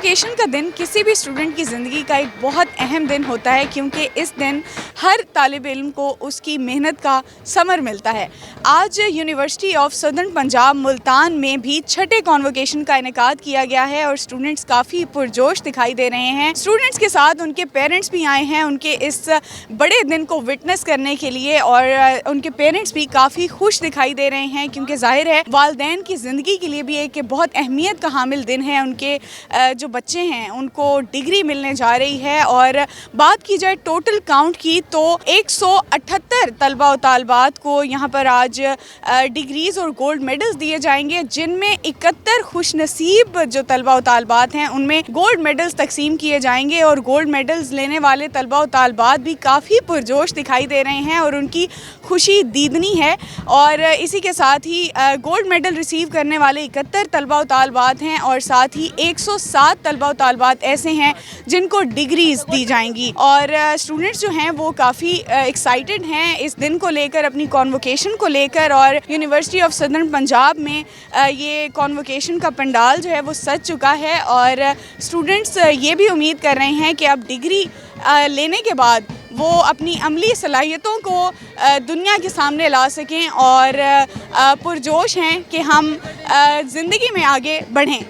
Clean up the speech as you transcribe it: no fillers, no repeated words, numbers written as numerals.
Convocation का दिन किसी भी स्टूडेंट की ज़िंदगी का एक बहुत अहम दिन होता है, क्योंकि इस दिन हर तालिब इल्म को उसकी मेहनत का समर मिलता है। आज university of southern Punjab Multan में भी छठे कॉन्वोकेशन का इनेकाद किया गया है और स्टूडेंट्स काफ़ी पुरजोश दिखाई दे रहे हैं। स्टूडेंट्स के साथ उनके पेरेंट्स भी आए हैं उनके इस बड़े दिन को विटनेस करने के लिए, और उनके पेरेंट्स भी काफ़ी खुश दिखाई दे रहे हैं, क्योंकि जाहिर है वालिदैन की ज़िंदगी के लिए भी एक बहुत अहमियत का हामिल दिन है। उनके जो बच्चे हैं उनको डिग्री मिलने जा रही है। और बात की जाए टोटल काउंट की तो 178 तलबा और तालबात को यहाँ पर आज डिग्रीज़ और गोल्ड मेडल्स दिए जाएंगे, जिनमें 71 खुशनसीब जो तलबा और तालबात हैं उनमें गोल्ड मेडल्स तकसीम किए जाएंगे। और गोल्ड मेडल्स लेने वाले तलबा और तालबात भी काफ़ी पुरजोश दिखाई दे रहे हैं और उनकी खुशी दीदनी है। और इसी के साथ ही गोल्ड मेडल रिसीव करने वाले 71 तलबा और तालबात हैं, और साथ ही 107 तलबा और तालबात ऐसे हैं जिनको डिग्रीज़ दी जाएंगी। और स्टूडेंट्स जो हैं वो काफ़ी एक्साइटेड हैं इस दिन को लेकर, अपनी कॉन्वोकेशन को लेकर। और यूनिवर्सिटी ऑफ सदर्न पंजाब में ये कॉन्वोकेशन का पंडाल जो है वो सज चुका है, और स्टूडेंट्स ये भी उम्मीद कर रहे हैं कि अब डिग्री लेने के बाद वो अपनी अमली सलाहियतों को दुनिया के सामने ला सकें, और पुरजोश हैं कि हम ज़िंदगी में आगे बढ़ें।